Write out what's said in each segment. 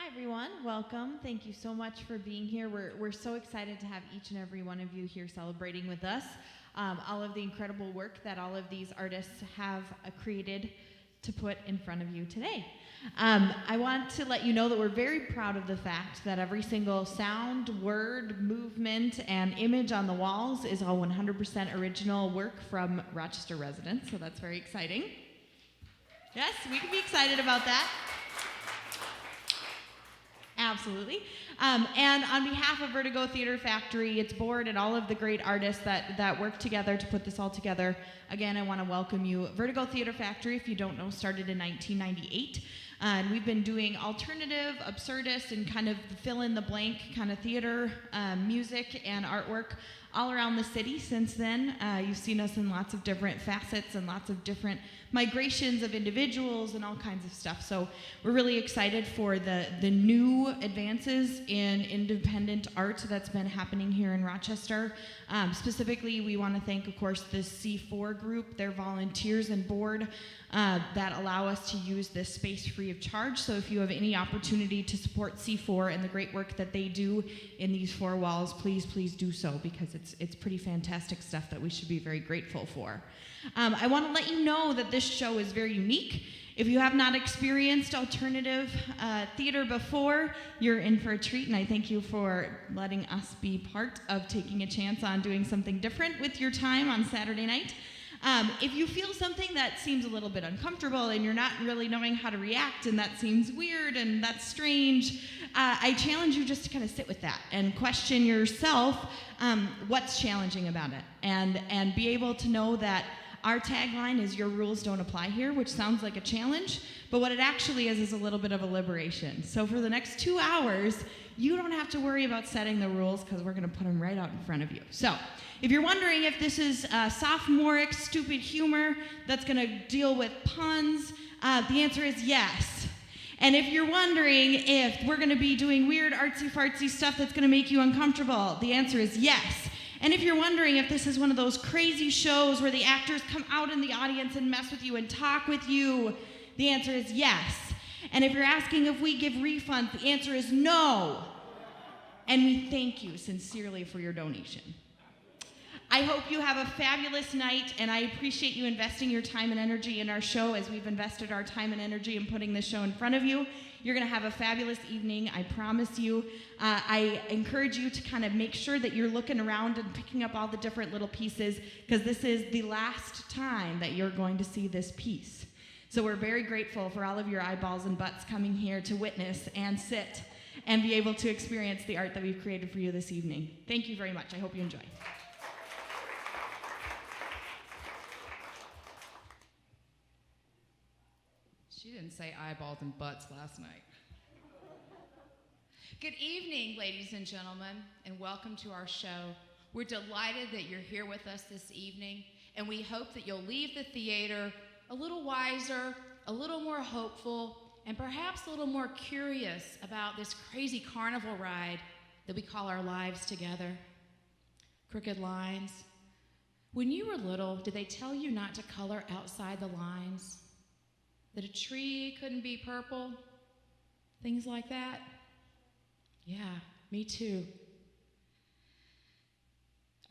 Hi, everyone. Welcome. Thank you so much for being here. We're so excited to have each and every one of you here celebrating with us. All of the incredible work that all of these artists have created to put in front of you today. I want to let you know that we're very proud of the fact that every single sound, word, movement, and image on the walls is all 100% original work from Rochester residents, so that's very exciting. Yes, we can be excited about that. Absolutely. And on behalf of Vertigo Theater Factory, its board, and all of the great artists that work together to put this all together, again, I want to welcome you. Vertigo Theater Factory, if you don't know, started in 1998. And we've been doing alternative, absurdist, and kind of fill-in-the-blank kind of theater, music, and artwork all around the city since then. You've seen us in lots of different facets and lots of different migrations of individuals and all kinds of stuff. So we're really excited for the new advances in independent art that's been happening here in Rochester. Specifically, we want to thank, of course, the C4 group, their volunteers and board that allow us to use this space free of charge. So if you have any opportunity to support C4 and the great work that they do in these four walls, please do so, because it's pretty fantastic stuff that we should be very grateful for. I want to let you know that this show is very unique. If you have not experienced alternative theater before, you're in for a treat, and I thank you for letting us be part of taking a chance on doing something different with your time on Saturday night. If you feel something that seems a little bit uncomfortable and you're not really knowing how to react, and that seems weird and that's strange, I challenge you just to kind of sit with that and question yourself what's challenging about it, and be able to know that our tagline is "Your rules don't apply here," which sounds like a challenge, but what it actually is a little bit of a liberation. So for the next 2 hours, you don't have to worry about setting the rules, because we're going to put them right out in front of you. So if you're wondering if this is sophomoric, stupid humor that's going to deal with puns, the answer is yes. And if you're wondering if we're going to be doing weird artsy-fartsy stuff that's going to make you uncomfortable, the answer is yes. And if you're wondering if this is one of those crazy shows where the actors come out in the audience and mess with you and talk with you, the answer is yes. And if you're asking if we give refunds, the answer is no. And we thank you sincerely for your donation. I hope you have a fabulous night, and I appreciate you investing your time and energy in our show as we've invested our time and energy in putting this show in front of you. You're going to have a fabulous evening, I promise you. I encourage you to kind of make sure that you're looking around and picking up all the different little pieces, because this is the last time that you're going to see this piece. So we're very grateful for all of your eyeballs and butts coming here to witness and sit and be able to experience the art that we've created for you this evening. Thank you very much. I hope you enjoy. She didn't say eyeballs and butts last night. Good evening, ladies and gentlemen, and welcome to our show. We're delighted that you're here with us this evening, and we hope that you'll leave the theater a little wiser, a little more hopeful, and perhaps a little more curious about this crazy carnival ride that we call our lives together. Crooked lines. When you were little, did they tell you not to color outside the lines? That a tree couldn't be purple? Things like that? Yeah, me too.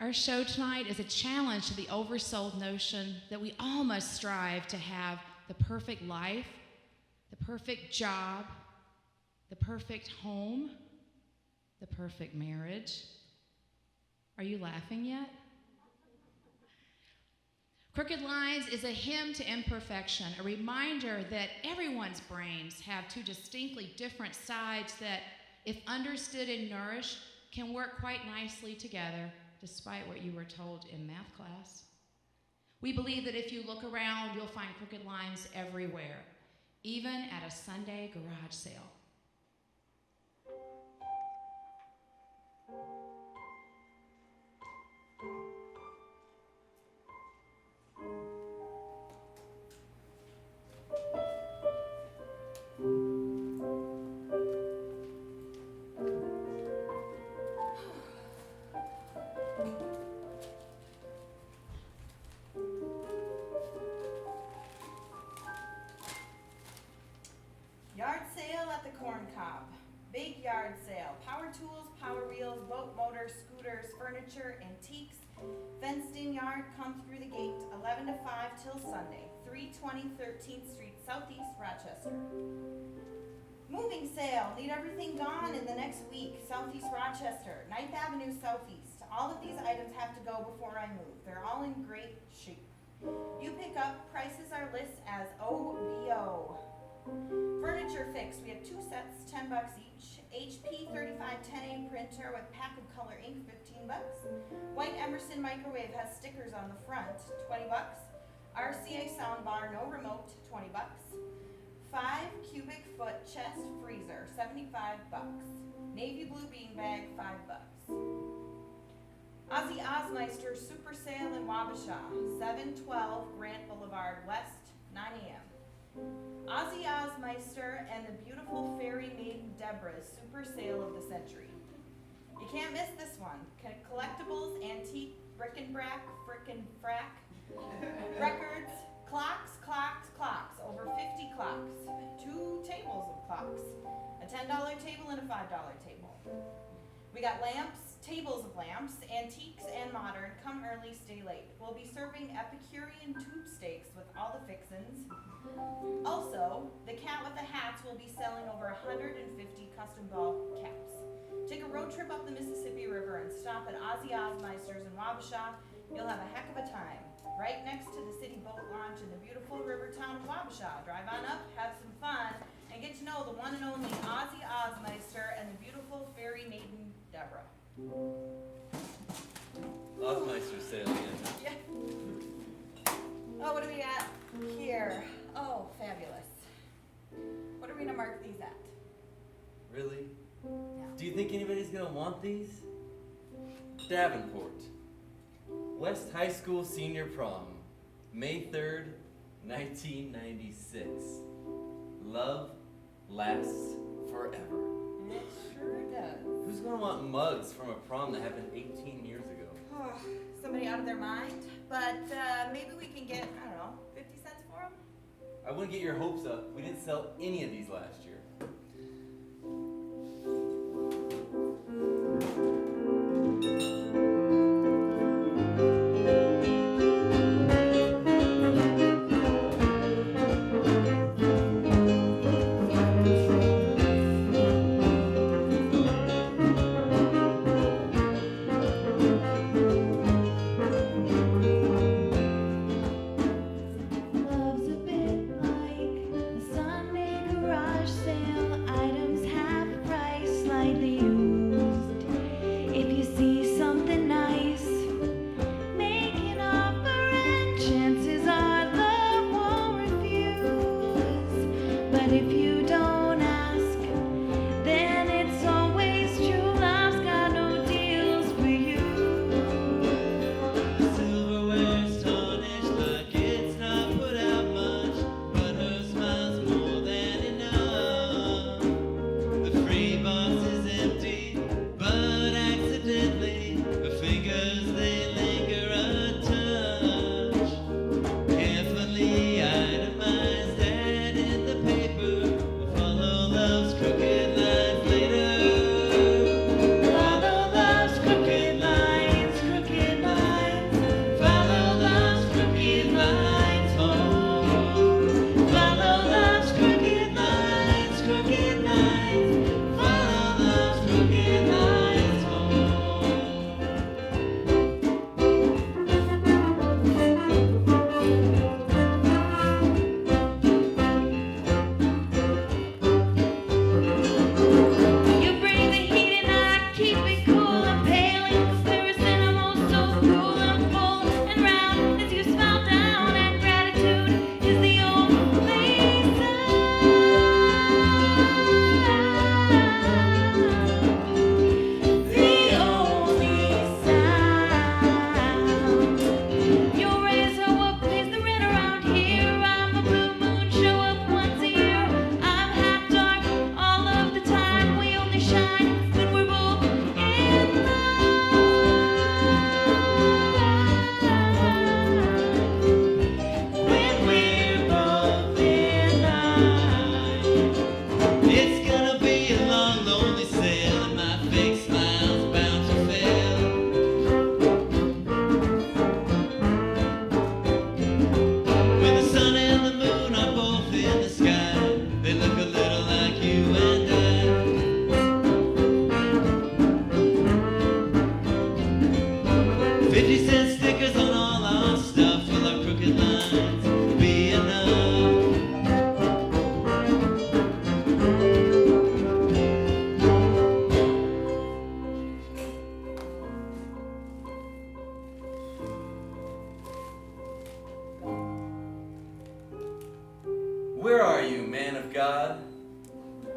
Our show tonight is a challenge to the oversold notion that we all must strive to have the perfect life, the perfect job, the perfect home, the perfect marriage. Are you laughing yet? Crooked Lines is a hymn to imperfection, a reminder that everyone's brains have two distinctly different sides that, if understood and nourished, can work quite nicely together, despite what you were told in math class. We believe that if you look around, you'll find crooked lines everywhere, even at a Sunday garage sale. Yard sale at the Corn Cob. Big yard sale, power tools, power wheels, boat motors, scooters, furniture, antiques, fenced in yard, come through the gate, 11 to 5 till Sunday, 320 13th Street Southeast, Rochester. Moving sale, need everything gone in the next week, Southeast Rochester, 9th Avenue Southeast. All of these items have to go before I move. They're all in great shape. You pick up, prices are listed as OBO. Furniture Fix, we have 2 sets, $10 each. HP 3510A printer with pack of color ink, $15. White Emerson microwave has stickers on the front, $20. RCA soundbar, no remote, $20. 5 cubic foot chest freezer, $75. Navy blue beanbag, $5. Ozzy Osmeister super sale in Wabasha, 712 Grant Boulevard West, 9 a.m. Ozzy Osmeister and the beautiful fairy maiden Deborah's super sale of the century. You can't miss this one. Collectibles, antique, bric-and-brac, frick-and-frack, records, clocks, over 50 clocks, 2 tables of clocks, a $10 table and a $5 table. We got lamps, tables of lamps, antiques and modern, come early, stay late. We'll be serving Epicurean tube steaks with all the fixins. Also, the cat with the hats will be selling over 150 custom ball caps. Take a road trip up the Mississippi River and stop at Ozzy Osmeister's in Wabasha. You'll have a heck of a time. Right next to the city boat launch in the beautiful river town of Wabasha. Drive on up, have some fun, and get to know the one and only Ozzy Osmeister and the beautiful fairy maiden Deborah. Osmeister sale again. Yeah. Oh, what do we got here? Oh, fabulous. What are we gonna mark these at? Really? Yeah. Do you think anybody's gonna want these? Davenport. West High School Senior Prom. May 3rd, 1996. Love lasts forever. It sure does. Who's gonna want mugs from a prom that happened 18 years ago? Oh, somebody out of their mind. But maybe we can get, I don't know, 50 cents for them? I wouldn't get your hopes up. We didn't sell any of these last year. Love's a bit like a Sunday garage sale. Items half price, slightly used. If you see something nice, make an offer and chances are love won't refuse. But if you don't ask, then it's always true. Love's got no deals for you. Silverware's tarnished like it's not put out much, but her smile's more than enough. The free box is empty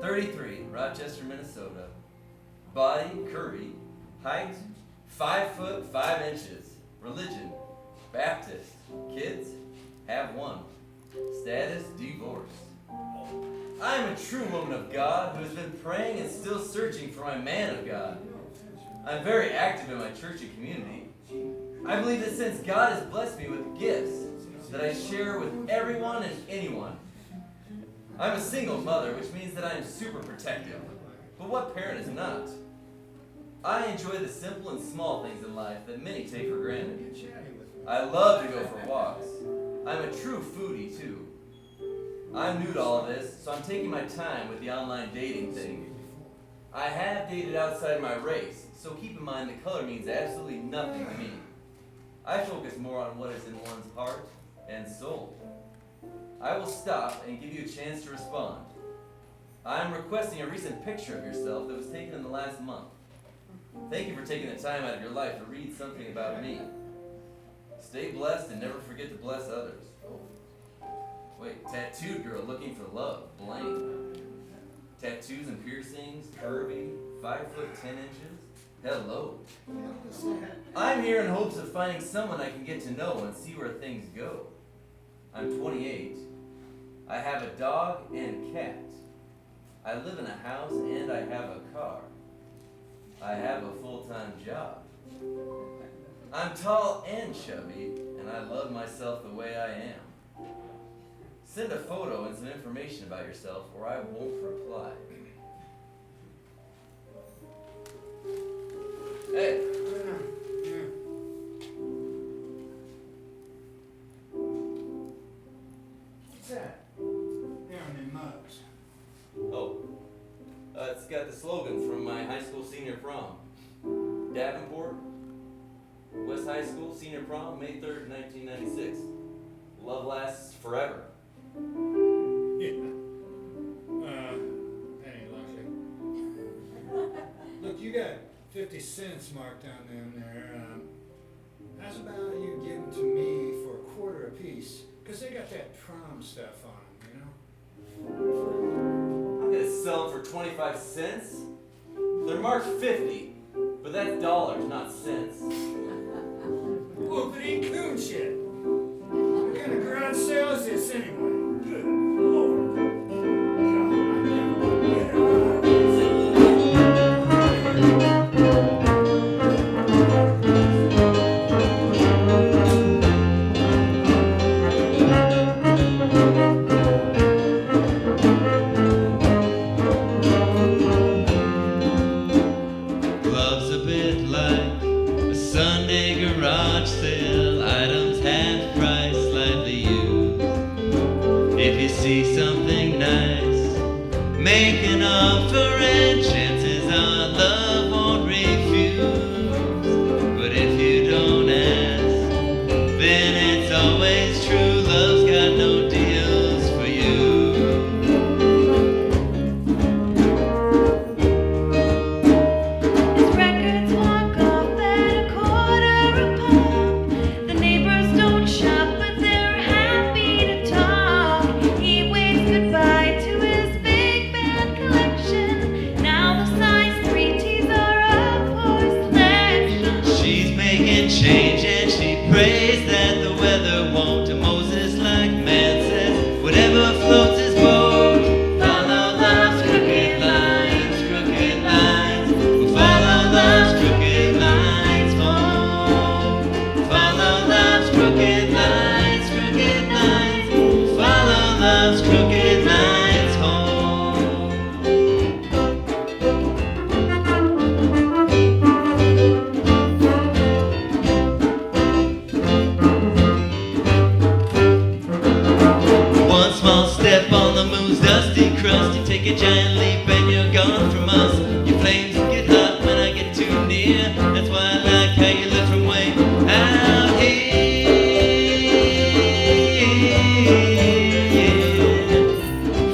33, Rochester, Minnesota. Body, curvy. Height, 5 foot 5 inches. Religion, Baptist. Kids, have 1. Status, divorced. I am a true woman of God who has been praying and still searching for my man of God. I'm very active in my church and community. I believe that since God has blessed me with gifts that I share with everyone and anyone. I'm a single mother, which means that I am super protective. But what parent is not? I enjoy the simple and small things in life that many take for granted. I love to go for walks. I'm a true foodie too. I'm new to all of this, so I'm taking my time with the online dating thing. I have dated outside my race, so keep in mind that color means absolutely nothing to me. I focus more on what is in one's heart and soul. I will stop and give you a chance to respond. I'm requesting a recent picture of yourself that was taken in the last month. Thank you for taking the time out of your life to read something about me. Stay blessed and never forget to bless others. Wait, tattooed girl looking for love, blank. Tattoos and piercings, curvy, 5 foot 10 inches. Hello. I'm here in hopes of finding someone I can get to know and see where things go. I'm 28. I have a dog and cat. I live in a house and I have a car. I have a full-time job. I'm tall and chubby, and I love myself the way I am. Send a photo and some information about yourself, or I won't reply. Hey. What's that? Down in mugs. Oh. It's got the slogan from my high school senior prom. Davenport, West High School senior prom, May 3rd, 1996. Love lasts forever. Yeah. That ain't likely. Look, you got 50 cents marked on them there. How's about you give them to me for a quarter apiece? Because they got that prom stuff on them, you know? I'm gonna sell them for 25 cents. They're marked 50, but that's dollars, not cents. Well, but ain't coon shit. What kind of garage sale is this anyway? Good Lord. God, I never want to get out. Love's a bit like a Sunday garage sale. Items half price, slightly used. If you see something nice, make an offer and chances are love won't refuse. But if you don't ask, then it's always true. Love's got no deals for you. His records walk off at a quarter a pop. The neighbors don't shop, but they're happy to talk. He waves goodbye to his big band collection. Now the size 3 T's are up for selection. She's making change and she prays that the weather won't. To Moses, like man says, whatever floats his boat. Follow love's crooked lines, crooked lines. Follow love's crooked lines home. Follow love's crooked lines, crooked lines. Follow love's crooked lines home. One small step on the moon's dusty crust. You take a giant leap and you're gone from us. Your flames get hot when I get too near. That's why I like how you look from way out here.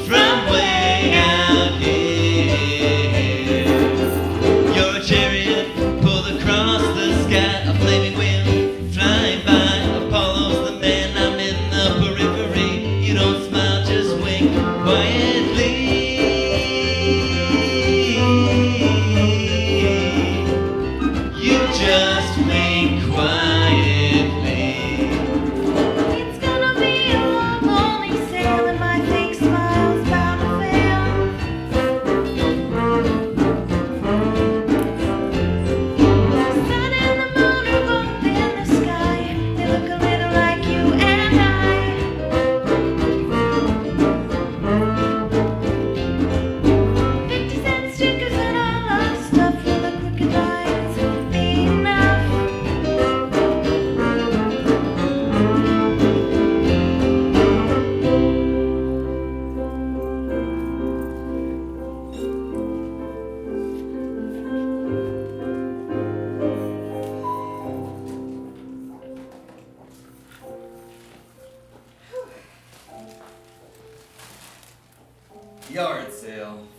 From way out here. You're a chariot pulled across the sky. A flaming wheel flying by. Apollo's the man, I'm in the periphery. You don't smile, just wink quietly.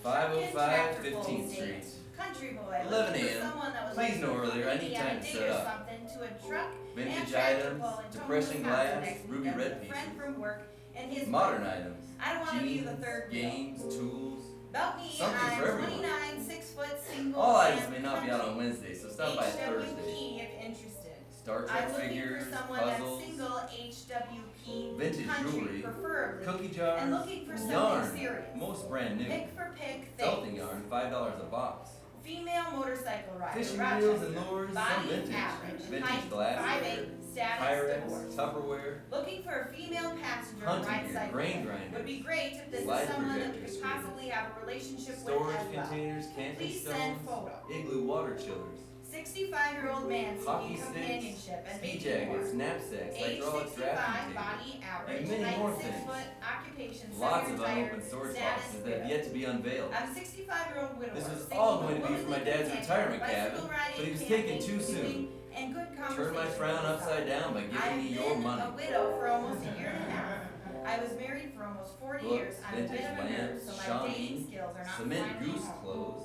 505 Tractor 15th pulls Street. date. Country boy. 11 looking for a.m. someone that would Please like no to earlier. I need be time on a to date set or up. something to a truck Vintage and tractor items, pull in depression Tone, Wisconsin glass, next ruby weekend red with a friend pieces. from work and his Modern wife. items. I don't want to be Jeans, the third wheel. games, tools. About me, Something I'm for everyone. 29, 6 foot, single. All items and may not be out on country. Wednesday, so stop by Thursday. HWP if interested. Star I'm Trek looking figures, for someone puzzles, that's single, HWP, vintage country jewelry, preferably, cookie jars, and looking for something yarn, serious. most brand new. Pick for pick Felting things. yarn, $5 a box. Female motorcycle rider, Fishing Rochester. reels and lures, some Body vintage. average, Vintage height glassware, 5'8", status Pyrex, divorced. Tupperware, Looking for a female passenger hunting ride gear, cycle. grain Would be grinders, great if this slide is someone that we projector could screens, possibly have a relationship with storage as well. containers, camping Please send stones, photo. igloo water chillers, 65-year-old man hockey seeking sticks, companionship and ski maybe jackets, more. knapsacks, Age hydraulic 65, drafting tables, body average, and many height more 6 things. foot, occupation Lots of semi-retired, unopened storage status boxes that have widow. yet to be unveiled. I'm a 65-year-old widower. This was seeking all a going to be for my womanly dad's companion, retirement bicycle cabin, riding, but he was camping, taken too soon. cooking, and good Turn my conversation frown with upside someone. down by giving me I've your been money. a widow for almost a year and a half. I was married for almost 40 Books, years. I'm a bit vintage of a nerd, lamps, so my Shawnee, dating skills are not cement finally goose home. clothes,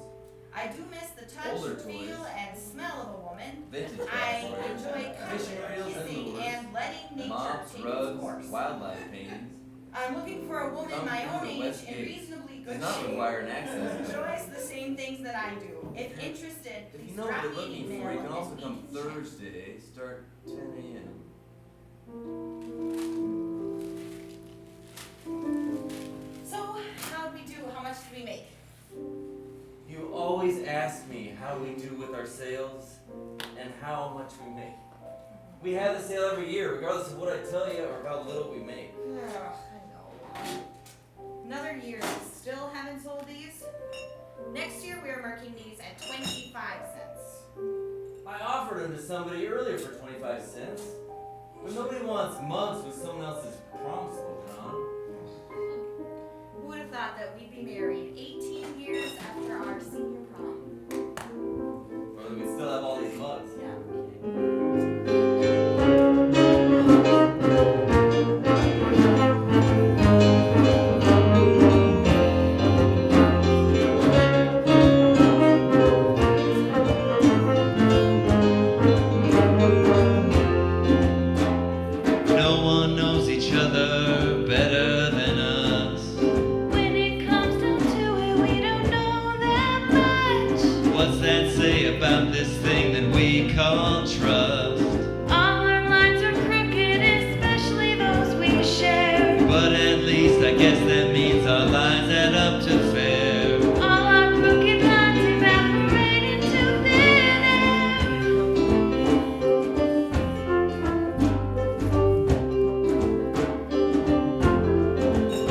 I do miss the touch, older feel, toys, and smell of a woman. vintage I glassware, enjoy fishing cuddling, reels and kissing, lures, and letting nature mops, take its rugs, course. wildlife paintings. I'm looking for a woman Come my through own the age West in Gate. reasonably Does good not shape. require an access code. Enjoys the same things that I do. If interested, If please you know what drop you're me an looking email for, you can also and come we can chat. Thursday, start 10 a.m. So, how'd we do? How much did we make? You always ask me how we do with our sales and how much we make. We have the sale every year, regardless of what I tell you or how little we make. I know. Another year, still haven't sold these. Next year, we are marking these at 25 cents. I offered them to somebody earlier for 25 cents. But nobody wants mugs with someone else's prom spoken on. Who would have thought that we'd be married 18 years after our senior prom? Or that we'd still have all these mugs. Yeah. No one knows each other better than us. When it comes down to it, we don't know that much. What's that say about this thing that we call trust? All our lines are crooked, especially those we share. But at least I guess that means our lives add up to fair. All our crooked lines evaporate into thin air.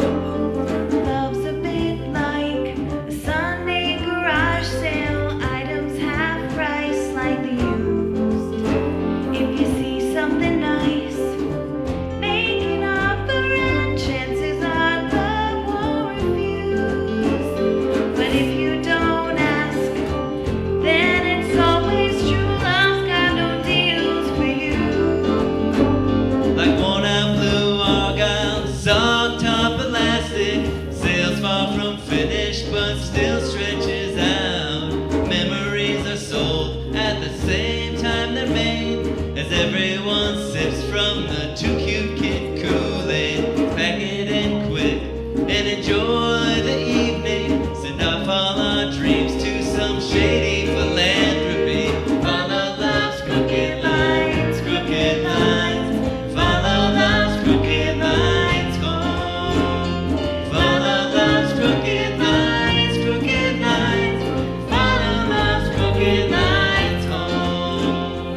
Love's a bit like a Sunday garage sale. Items half price, slightly used. If you see something nice, make an offer and chances are love won't refuse. But if you don't ask, then it's always true. Love's got no deals for you. Like worn out blue argyle, soft top elastic, sails far from finished but still stretches out. Memories are sold at the same time they're made, as everyone sips from the too cute kid Kool-Aid. Pack it in quick and enjoy the evening. Send off all our dreams to some shady philanthropy. Follow love's crooked lines, crooked lines. Follow love's crooked lines home. Follow love's crooked lines, crooked lines. Follow love's crooked lines home.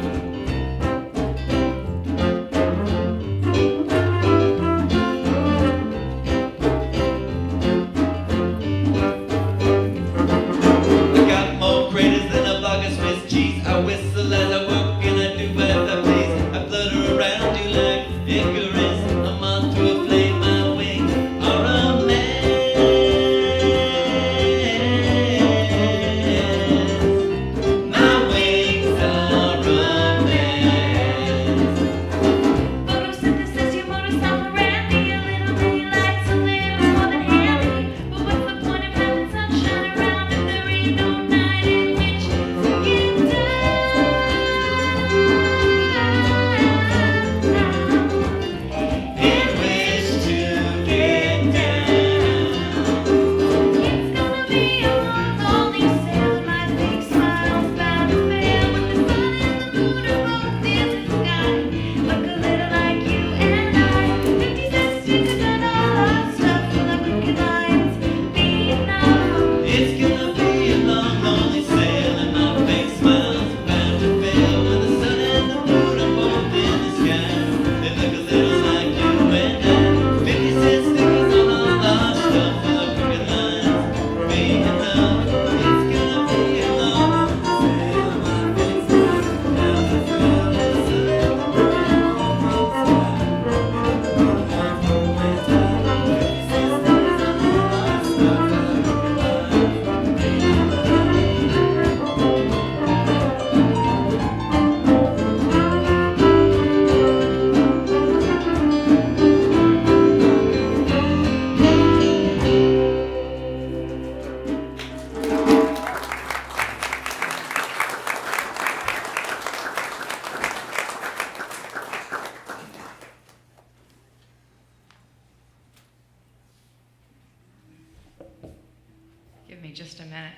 me just a minute.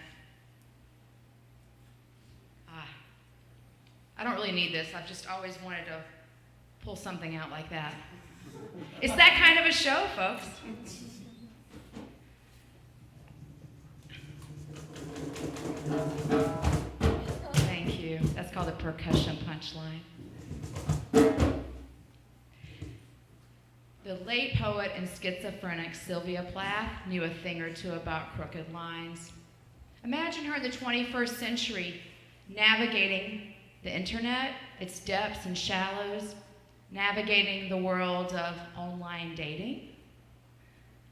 I don't really need this. I've just always wanted to pull something out like that. It's that kind of a show, folks. Thank you. That's called a percussion punchline. The late poet and schizophrenic Sylvia Plath knew a thing or two about crooked lines. Imagine her in the 21st century, navigating the internet, its depths and shallows, navigating the world of online dating.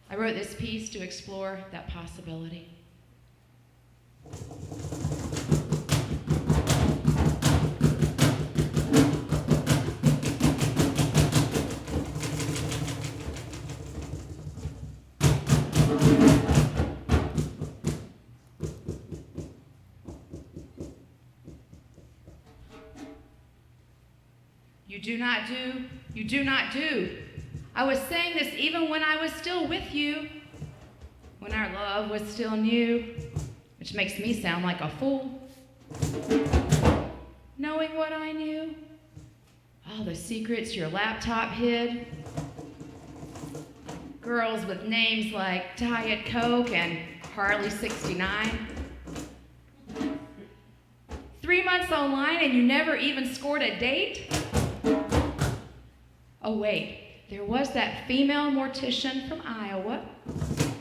I wrote this piece to explore that possibility. You do not do. I was saying this even when I was still with you, when our love was still new, which makes me sound like a fool. Knowing what I knew, all the secrets your laptop hid, girls with names like Diet Coke and Harley 69. 3 months online and you never even scored a date? Oh wait, there was that female mortician from Iowa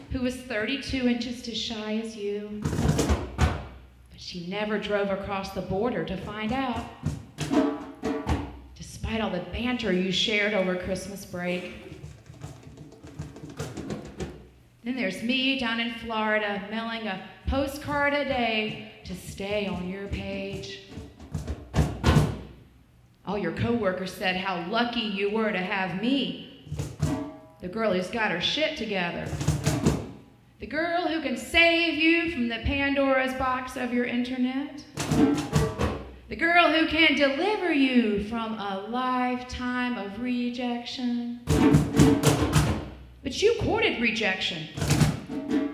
who was 32 inches as shy as you. But she never drove across the border to find out. Despite all the banter you shared over Christmas break. Then there's me down in Florida mailing a postcard a day to stay on your page. All your coworkers said how lucky you were to have me, the girl who's got her shit together, the girl who can save you from the Pandora's box of your internet, the girl who can deliver you from a lifetime of rejection. But you courted rejection.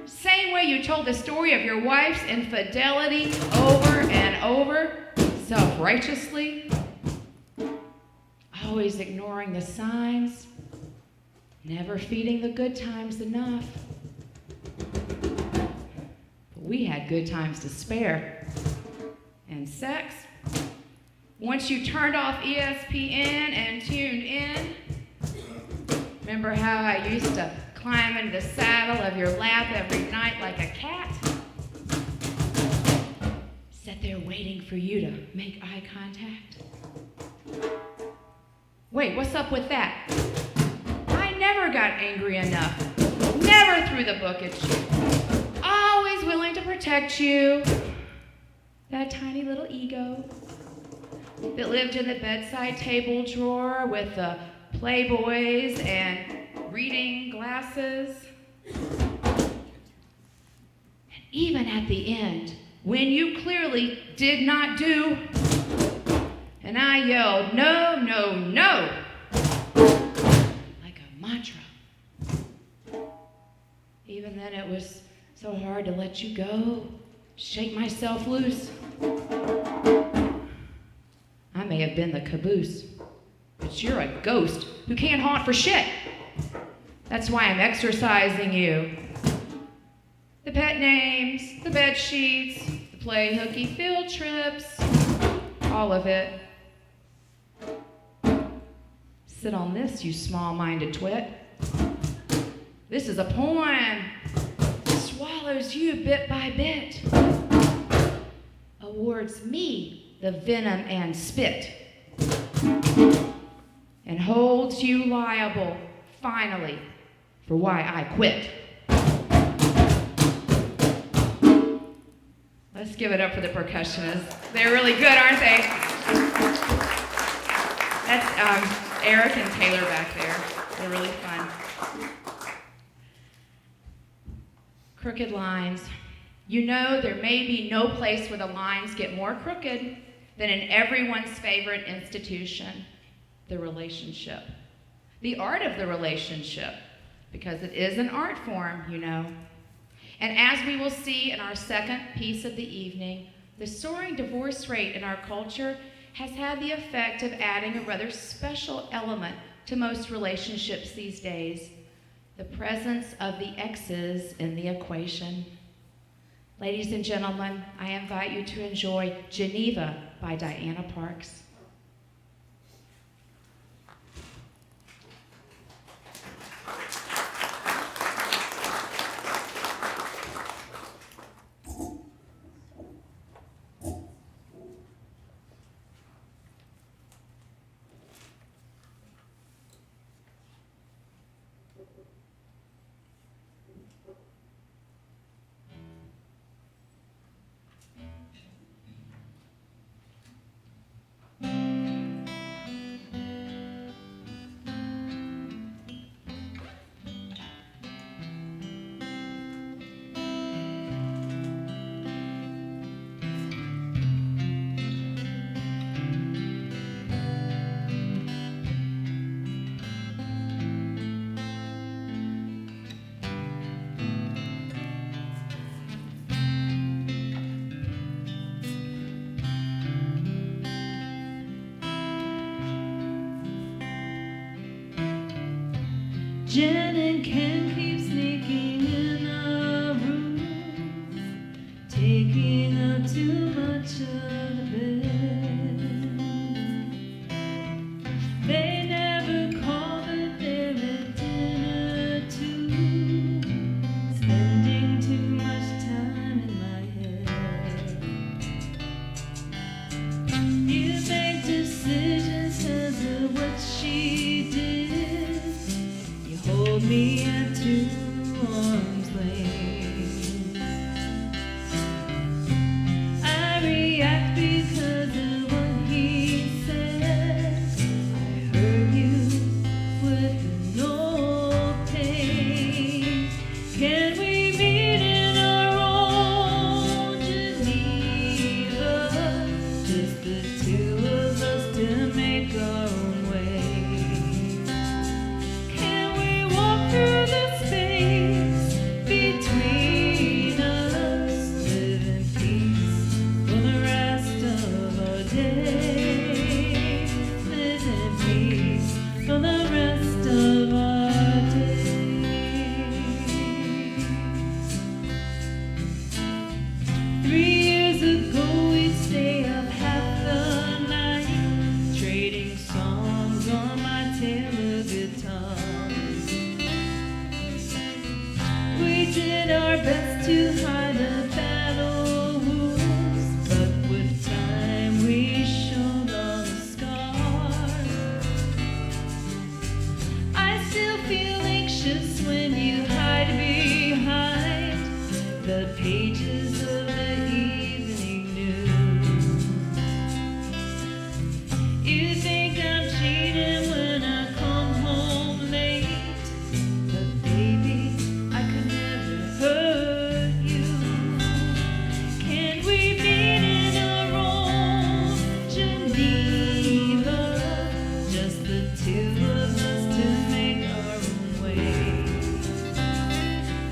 Same way you told the story of your wife's infidelity over and over, self-righteously, always ignoring the signs, never feeding the good times enough. But we had good times to spare. And sex, once you turned off ESPN and tuned in, remember how I used to climb into the saddle of your lap every night like a cat? Sat there waiting for you to make eye contact. Wait, what's up with that? I never got angry enough. Never threw the book at you. Always willing to protect you. That tiny little ego that lived in the bedside table drawer with the Playboys and reading glasses. And even at the end, when you clearly did not do, and I yelled, no, no, no, like a mantra. Even then it was so hard to let you go, shake myself loose. I may have been the caboose, but you're a ghost who can't haunt for shit. That's why I'm exercising you. The pet names, the bed sheets, the play hooky field trips, all of it. Sit on this, you small-minded twit. This is a poem. It swallows you bit by bit. Awards me the venom and spit. And holds you liable, finally, for why I quit. Let's give it up for the percussionists. They're really good, aren't they? That's Eric and Taylor back there. They're really fun. Crooked lines. You know there may be no place where the lines get more crooked than in everyone's favorite institution, the relationship. The art of the relationship, because it is an art form, you know. And as we will see in our second piece of the evening, the soaring divorce rate in our culture has had the effect of adding a rather special element to most relationships these days: the presence of the exes in the equation. Ladies and gentlemen, I invite you to enjoy Geneva by Diana Parks. Jen and Ken keep sneaking in our room, taking up too much of the bed. They never call, but they're at dinner too, spending too much time in my head. You make decisions because of what she did. Hold me at 2 arms' length. I react because of what he said. I hurt you with no pain. Can we meet in our own Geneva? Just the 2 of us to make our own way. Through the space between us, live in peace for the rest of our days. Live in peace for the rest of our days. 3 years ago we'd stay up half the night, trading songs on my Taylor guitar. We did our best to hide the battle wounds, but with time we showed all the scars. I still feel anxious when you hide behind the pages of the evening news. You think I'm cheating when I come home late, but baby, I could never hurt you. Can we meet in our own Geneva? Just the 2 of us to make our own way.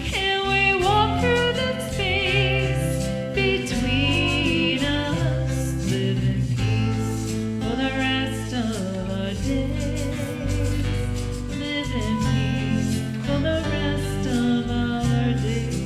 Can we walk through the space between us? Live in peace for the rest of our days. Live in peace for the rest of our days.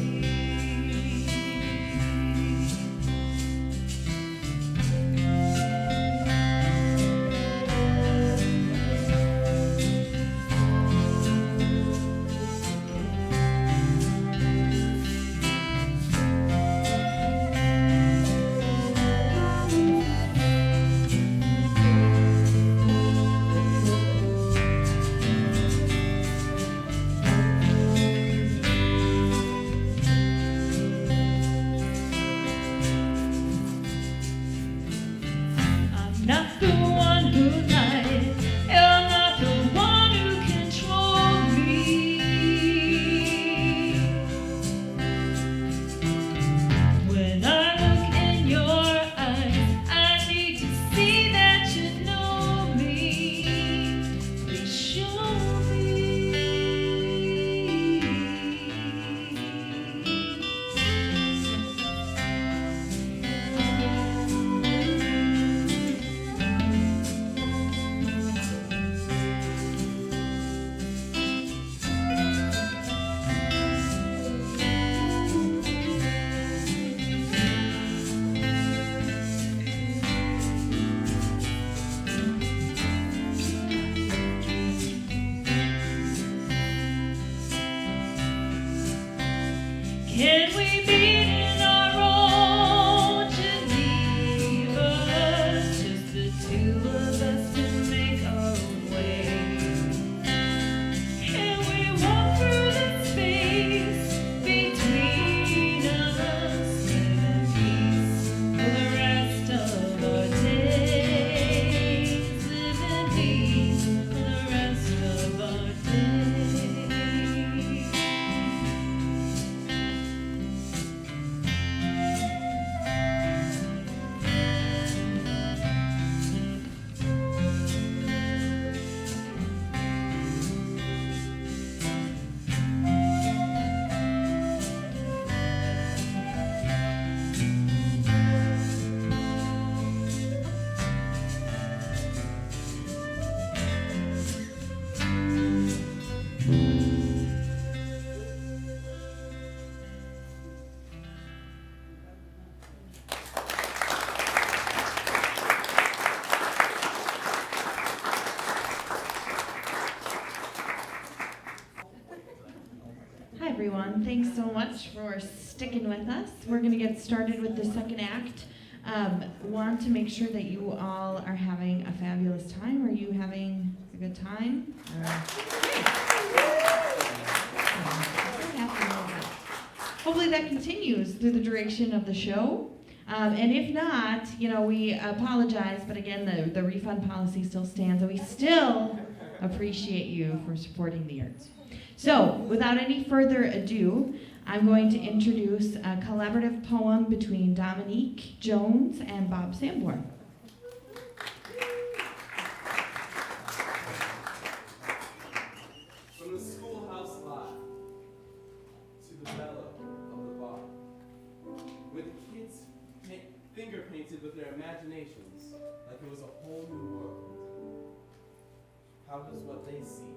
I'm not the one who lied. You're not the one who controlled me. When I look in your eyes, I need to see that you know me. Please show me. thanks so much for sticking with us. We're going to get started with the second act. Want to make sure that you all are having a fabulous time. Are you having a good time? Hopefully that continues through the duration of the show. And if not, we apologize, but again, the refund policy still stands, and we still appreciate you for supporting the arts. So, without any further ado, I'm going to introduce a collaborative poem between Dominique Jones and Bob Sanborn. From the schoolhouse live to the bellow of the bar, where the kids finger painted with their imaginations like it was a whole new world. How does what they see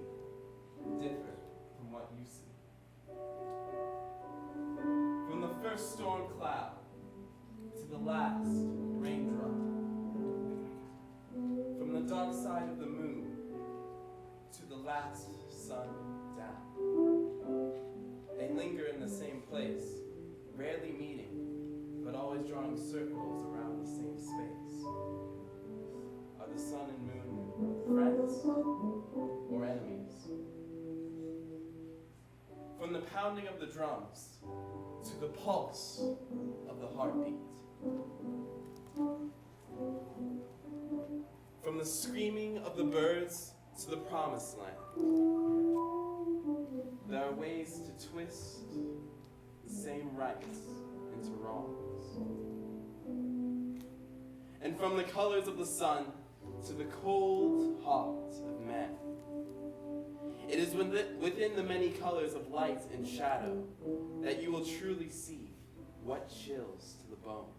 differ from what you see? From the first storm cloud to the last raindrop, from the dark side of the moon to the last sun down. They linger in the same place, rarely meeting, but always drawing circles around the same space. Are the sun and moon friends or enemies? From the pounding of the drums to the pulse of the heartbeat. From the screaming of the birds to the promised land. There are ways to twist the same rights into wrongs. And from the colors of the sun to the cold heart of man. It is within the many colors of light and shadow that you will truly see what chills to the bone.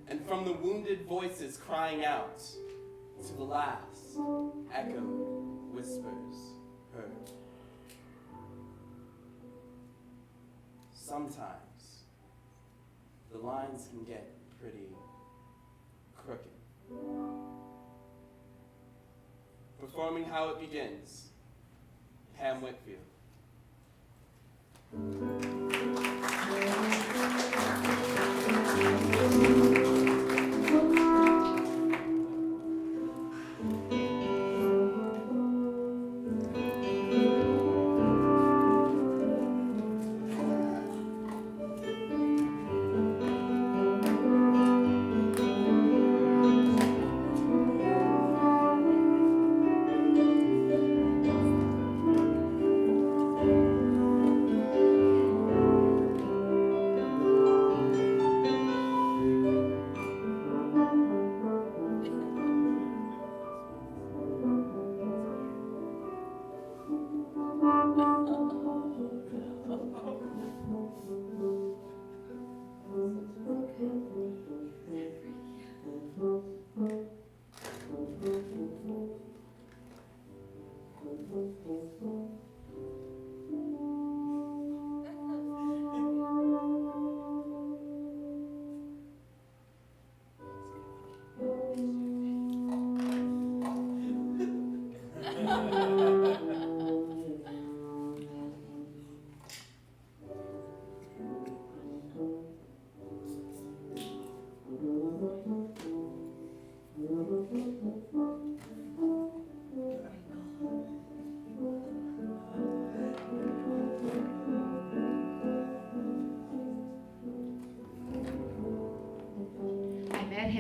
And from the wounded voices crying out to the last echoed whispers heard. Sometimes the lines can get pretty crooked. Performing How It Begins, Pam Whitfield.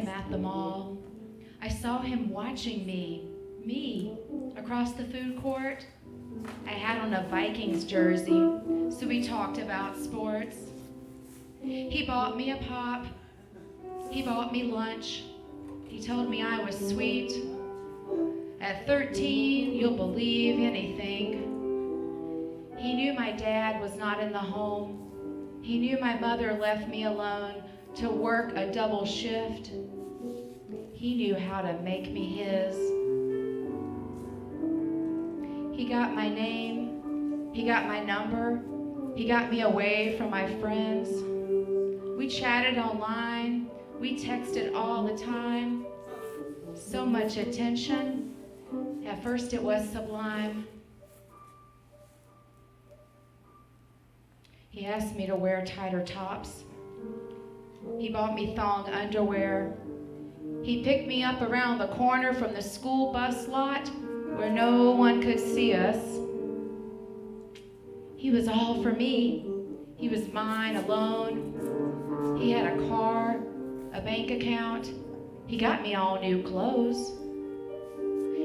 At the mall. I saw him watching me, across the food court. I had on a Vikings jersey, so we talked about sports. He bought me a pop. He bought me lunch. He told me I was sweet. At 13, you'll believe anything. He knew my dad was not in the home. He knew my mother left me alone to work a double shift. He knew how to make me his. He got my name, he got my number, he got me away from my friends. We chatted online, we texted all the time. So much attention, at first it was sublime. He asked me to wear tighter tops. He bought me thong underwear. He picked me up around the corner from the school bus lot where no one could see us. He was all for me. He was mine alone. He had a car, a bank account. He got me all new clothes.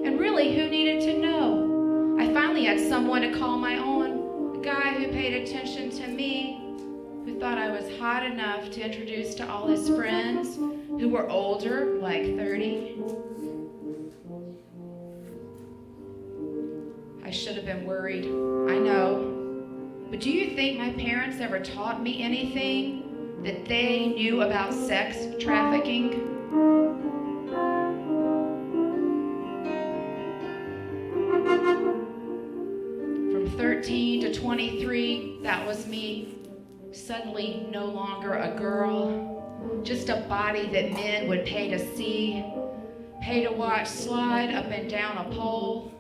And really, who needed to know? I finally had someone to call my own, a guy who paid attention to me, who thought I was hot enough to introduce to all his friends who were older, like 30. I should have been worried, I know. But do you think my parents ever taught me anything that they knew about sex trafficking? From 13 to 23, that was me. Suddenly no longer a girl, just a body that men would pay to see, pay to watch slide up and down a pole.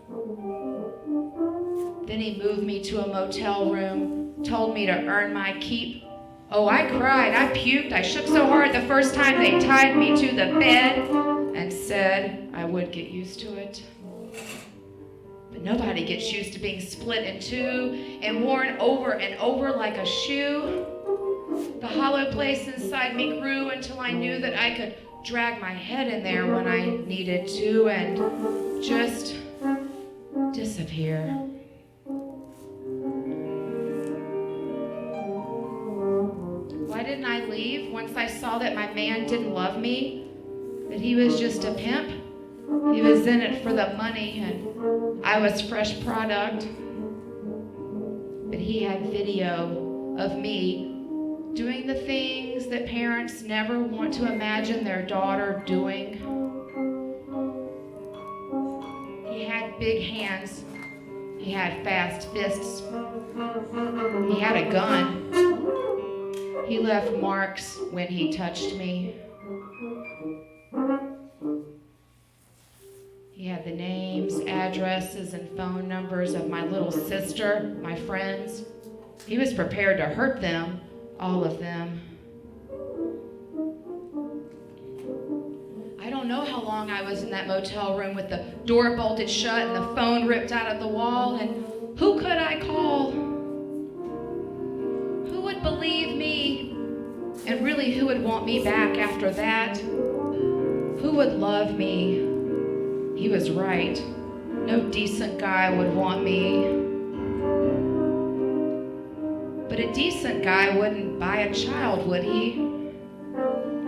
Then he moved me to a motel room, told me to earn my keep. Oh, I cried, I puked, I shook so hard the first time they tied me to the bed and said I would get used to it. But nobody gets used to being split in two and worn over and over like a shoe. The hollow place inside me grew until I knew that I could drag my head in there when I needed to and just disappear. Why didn't I leave once I saw that my man didn't love me? That he was just a pimp? He was in it for the money and I was fresh product. But he had video of me doing the things that parents never want to imagine their daughter doing. He had big hands. He had fast fists. He had a gun. He left marks when he touched me. He had the names, addresses, and phone numbers of my little sister, my friends. He was prepared to hurt them, all of them. I don't know how long I was in that motel room with the door bolted shut and the phone ripped out of the wall, and who could I call? Who would believe me? And really, who would want me back after that? Who would love me? He was right. No decent guy would want me. But a decent guy wouldn't buy a child, would he?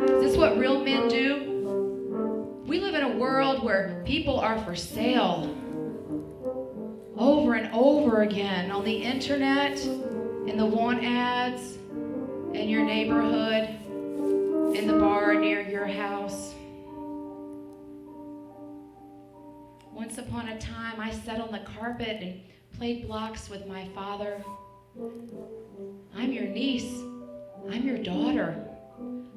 Is this what real men do? We live in a world where people are for sale. Over and over again on the internet, in the want ads, in your neighborhood, in the bar near your house. Once upon a time, I sat on the carpet and played blocks with my father. I'm your niece. I'm your daughter.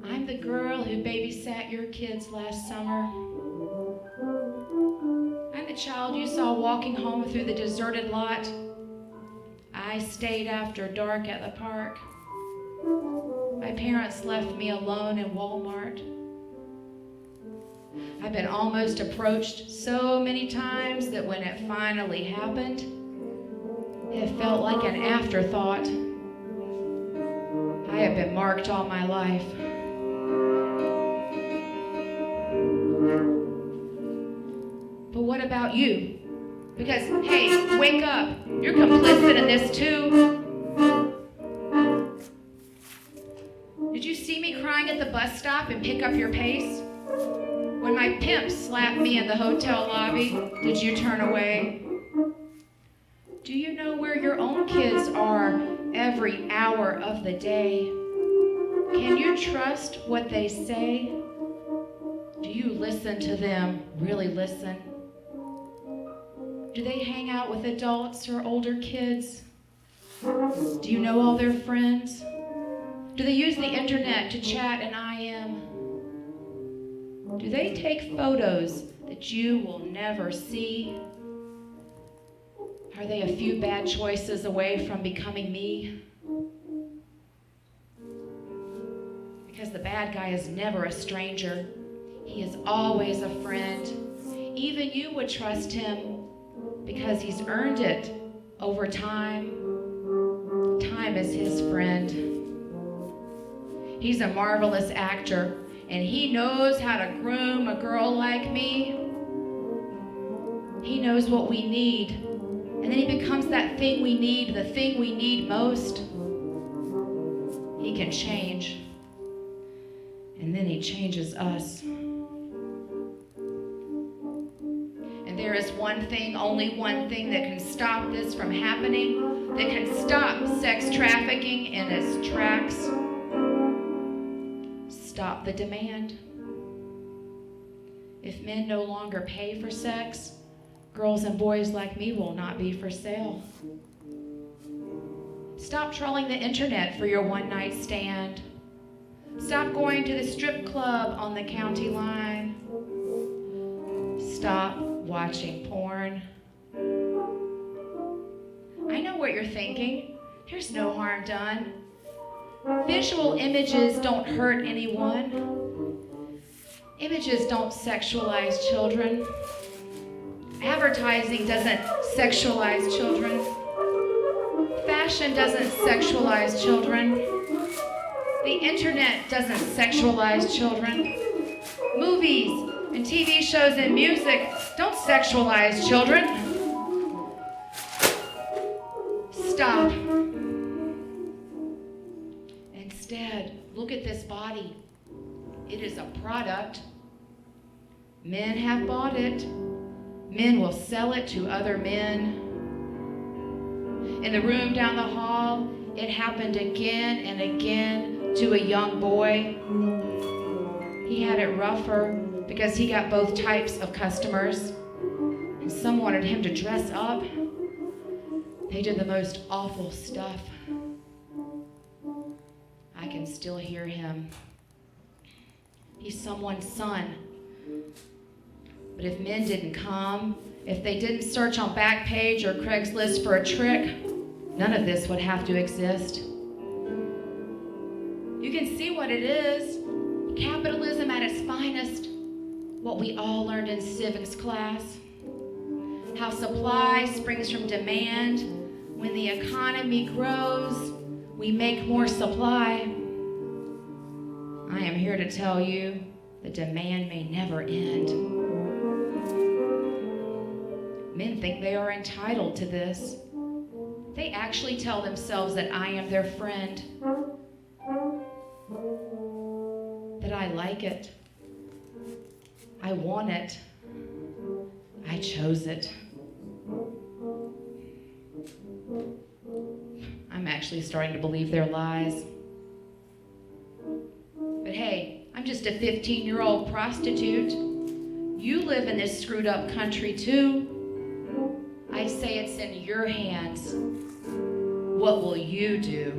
I'm the girl who babysat your kids last summer. I'm the child you saw walking home through the deserted lot. I stayed after dark at the park. My parents left me alone in Walmart. I've been almost approached so many times that when it finally happened, it felt like an afterthought. I have been marked all my life. But what about you? Because, hey, wake up. You're complicit in this too. Did you see me crying at the bus stop and pick up your pace? When my pimp slapped me in the hotel lobby, did you turn away? Do you know where your own kids are every hour of the day? Can you trust what they say? Do you listen to them, really listen? Do they hang out with adults or older kids? Do you know all their friends? Do they use the internet to chat and IM? Do they take photos that you will never see? Are they a few bad choices away from becoming me? because the bad guy is never a stranger. He is always a friend. Even you would trust him because he's earned it over time. Time is his friend. He's a marvelous actor, and he knows how to groom a girl like me. He knows what we need, and then he becomes that thing we need, the thing we need most. He can change, and then he changes us. And there is one thing, only one thing that can stop this from happening, that can stop sex trafficking in its tracks. Stop the demand. If men no longer pay for sex, girls and boys like me will not be for sale. Stop trolling the internet for your one-night stand. Stop going to the strip club on the county line. Stop watching porn. I know what you're thinking. There's no harm done. Visual images don't hurt anyone. Images don't sexualize children. Advertising doesn't sexualize children. Fashion doesn't sexualize children. The internet doesn't sexualize children. Movies and TV shows and music don't sexualize children. Stop. Instead, look at this body. It is a product. Men have bought it. Men will sell it to other men. In the room down the hall, it happened again and again to a young boy. He had it rougher because he got both types of customers, and some wanted him to dress up. They did the most awful stuff. I can still hear him. He's someone's son. But if men didn't come, if they didn't search on Backpage or Craigslist for a trick, none of this would have to exist. You can see what it is. Capitalism at its finest. What we all learned in civics class. How supply springs from demand. When the economy grows, we make more supply. I am here to tell you, the demand may never end. Men think they are entitled to this. They actually tell themselves that I am their friend, that I like it, I want it, I chose it. I'm actually starting to believe their lies. But hey, I'm just a 15-year-old prostitute. You live in this screwed up country too. I say it's in your hands. What will you do?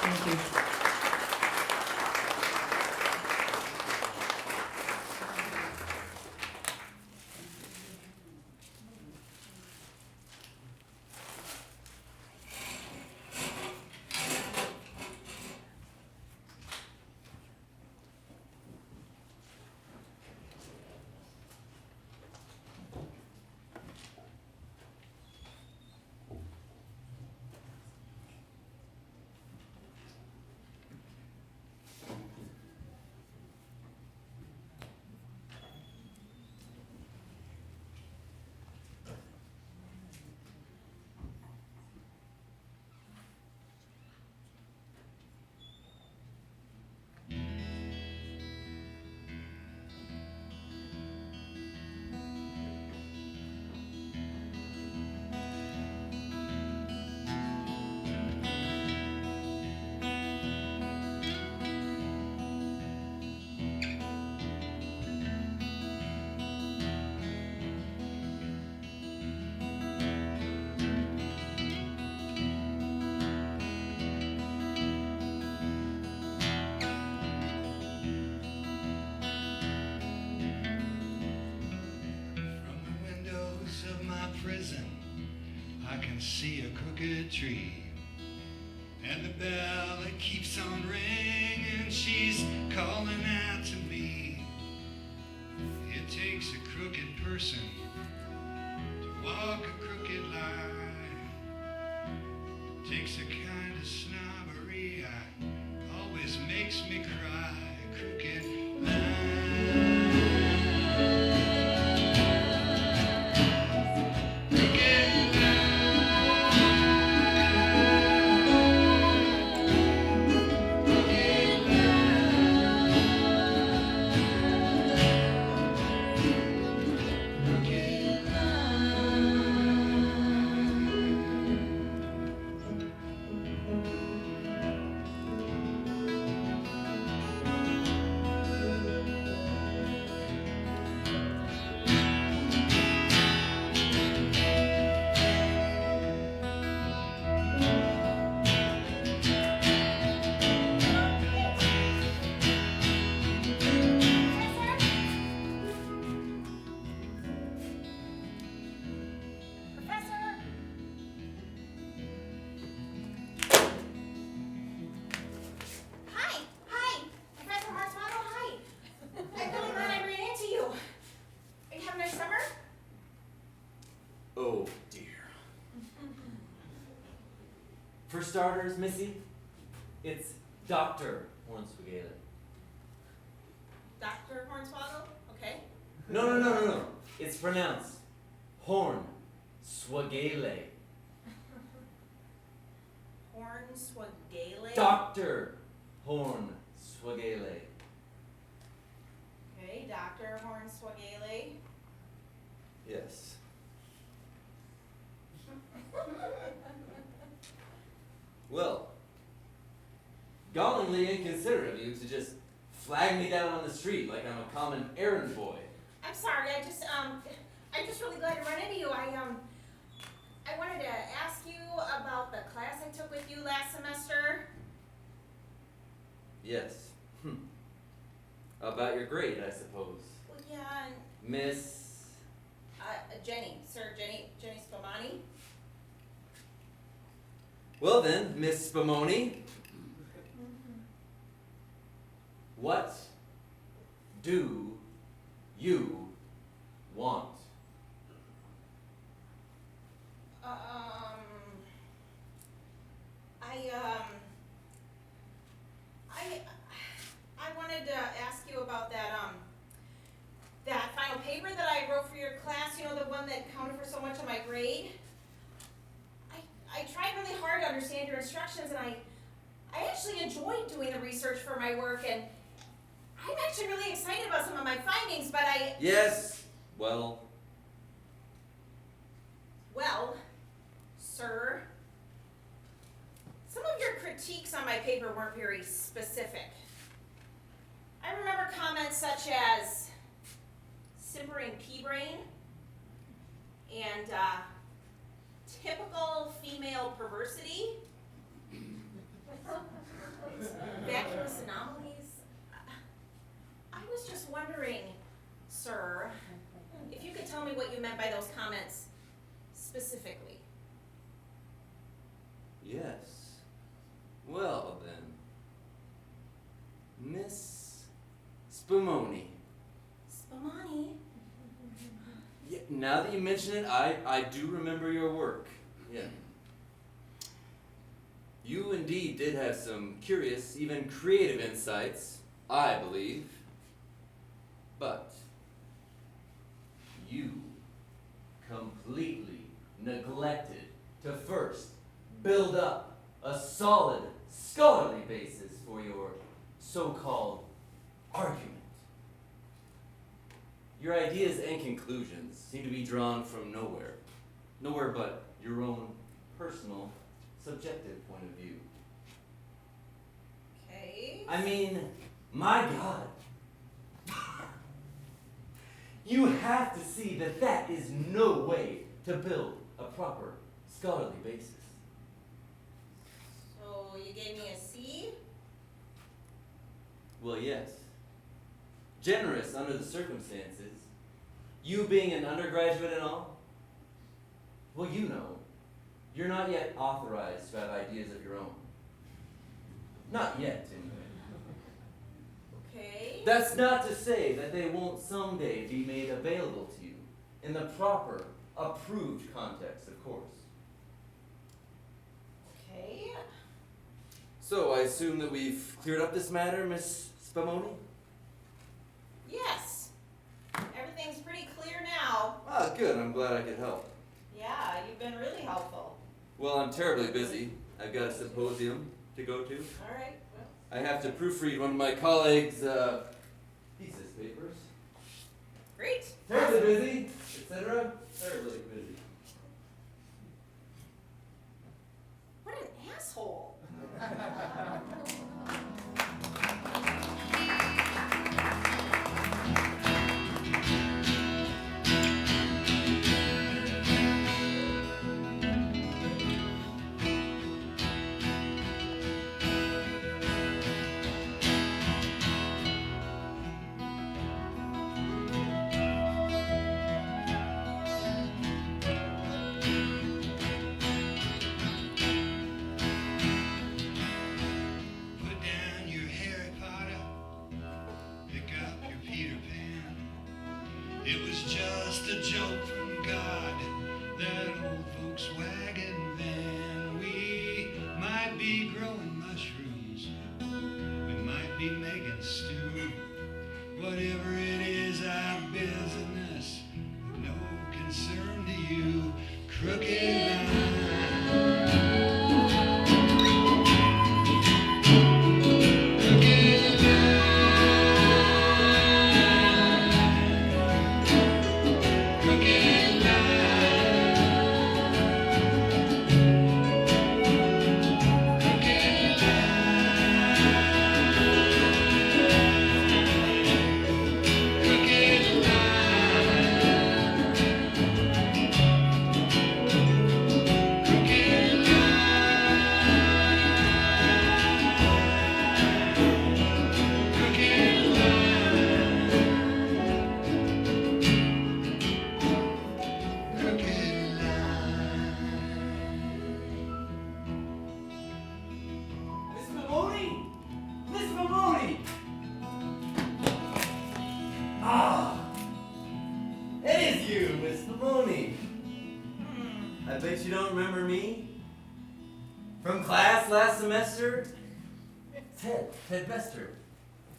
Thank you. prison, I can see a crooked tree. And the bell, it keeps on ringing, she's calling out to me. It takes a crooked person to walk a crooked line. Takes a kind of snobbery, always makes me cry. A crooked line. Oh dear. For starters, Missy, it's Dr. Hornswoggle. Dr. Hornswoggle? Okay. No. It's pronounced Hornswoggle. Hornswoggle? Dr. Hornswoggle. Okay, Dr. Hornswoggle. Yes. Well, gallingly inconsiderate of you to just flag me down on the street like I'm a common errand boy. I'm sorry, I'm just really glad to run into you. I wanted to ask you about the class I took with you last semester. Yes. About your grade, I suppose. Well, yeah, and, Miss... Jenny Spumani. Well then, Miss Spumoni, what do you want? I wanted to ask you about that final paper that I wrote for your class, you know, the one that counted for so much of my grade. I tried really hard to understand your instructions, and I actually enjoyed doing the research for my work, and I'm actually really excited about some of my findings, but Yes, well, sir, some of your critiques on my paper weren't very specific. I remember comments such as simpering pea brain and typical female perversity, vacuous anomalies. I was just wondering, sir, if you could tell me what you meant by those comments specifically. yes. Well then, Miss Spumoni. Spumani? Yeah, now that you mention it, I do remember your work. Yeah. You indeed did have some curious, even creative insights, I believe. But you completely neglected to first build up a solid, scholarly basis for your so-called argument. Your ideas and conclusions seem to be drawn from nowhere. Nowhere but your own personal, subjective point of view. Okay. I mean, my God. You have to see that that is no way to build a proper scholarly basis. So you gave me a C? Well, yes. Generous under the circumstances. You being an undergraduate and all. Well, you know, you're not yet authorized to have ideas of your own. Not yet, anyway. Okay. That's not to say that they won't someday be made available to you in the proper, approved context, of course. Okay. So I assume that we've cleared up this matter, Miss Spumoni? Yes. Everything's pretty clear now. Ah, good. I'm glad I could help. Yeah, you've been really helpful. Well, I'm terribly busy. I've got a symposium to go to. All right. Well, I have to proofread one of my colleagues' thesis papers. great. Terribly busy, etc. Terribly busy. What an asshole. Put down your Harry Potter, pick up your Peter Pan. It was just a joke from God, that old Volkswagen van. We might be growing mushrooms, we might be making stew. Whatever it is, our business, no concern to you. Crooked line. Miss Mamoni! Miss Mamoni! Ah! It is you, Miss Mamoni! I bet you don't remember me? From class last semester? Ted Bester.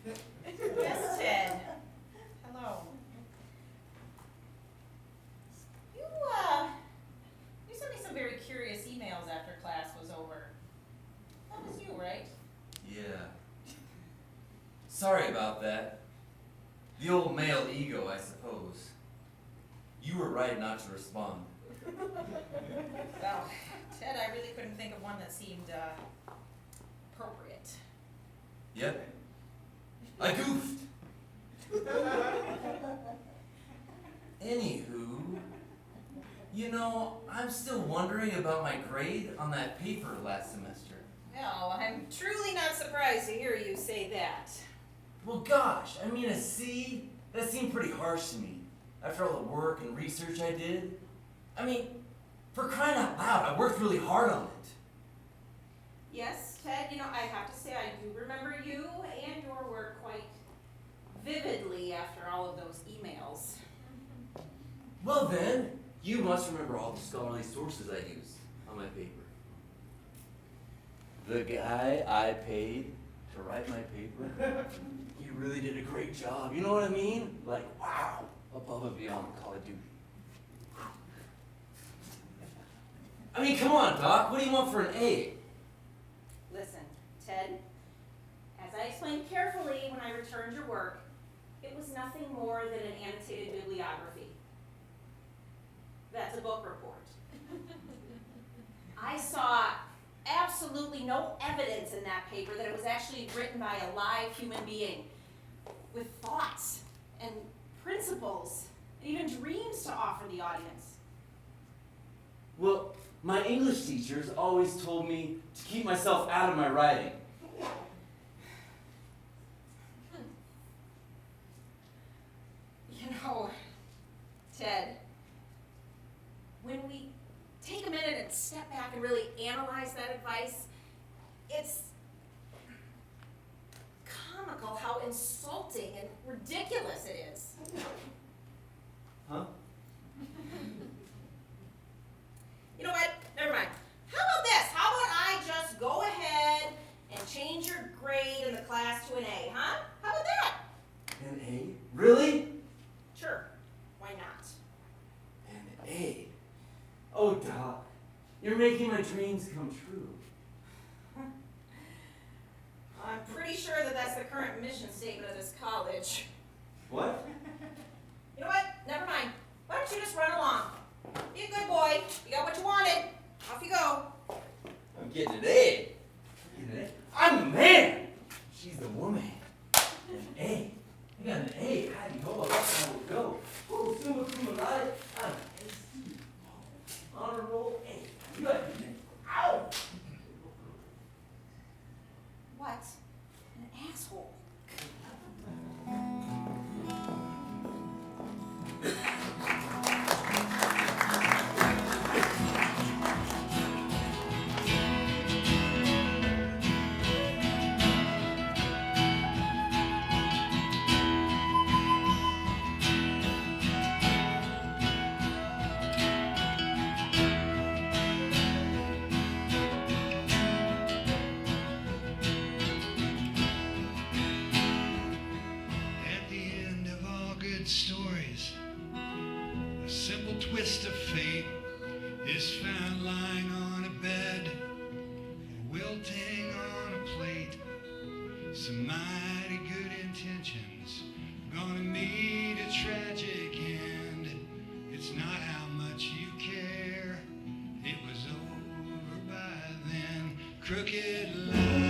Yes, Ted. Hello. You sent me some very curious emails after class was over. That was you, right? Yeah. Sorry about that. The old male ego, I suppose. You were right not to respond. Well, Ted, I really couldn't think of one that seemed appropriate. Yep. I goofed. Anywho, you know, I'm still wondering about my grade on that paper last semester. No, I'm truly not surprised to hear you say that. Well, gosh, I mean, a C? That seemed pretty harsh to me. After all the work and research I did. I mean, for crying out loud, I worked really hard on it. Yes, Ted, you know, I have to say I do remember you and your work quite vividly after all of those emails. Well then, you must remember all the scholarly sources I used on my paper. The guy I paid to write my paper, he really did a great job. You know what I mean? Like, wow, above and beyond Call of Duty. I mean, come on, Doc. What do you want for an A? Listen, Ted, as I explained carefully when I returned your work, it was nothing more than an annotated bibliography. That's a book report. I saw absolutely no evidence in that paper that it was actually written by a live human being with thoughts and principles and even dreams to offer the audience. Well, my English teachers always told me to keep myself out of my writing. You know, Ted, when we analyze that advice, it's comical how insulting and ridiculous it is. Huh? You know what? Never mind. How about this? How about I just go ahead and change your grade in the class to an A, huh? How about that? An A? Really? Sure. Why not? An A? Oh, Doc, you're making my dreams come true. I'm pretty sure that that's the current mission statement of this college. What? You know what? Never mind. Why don't you just run along? Be a good boy. You got what you wanted. Off you go. I'm getting an A. I'm the man. She's the woman. An A. You got an A. How do you know that's how it go? Oh, summa cum laude. I'm an A student. Honor roll A. You got an A. Ow! What? An asshole. At the end of all good stories, a simple twist of fate is found lying on a bed, wilting on a plate. Some mighty good intentions gonna meet a tragic end. It's not how much you care, it was over by then. Crooked line.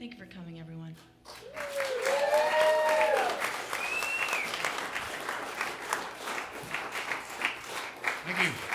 Thank you for coming, everyone. Thank you.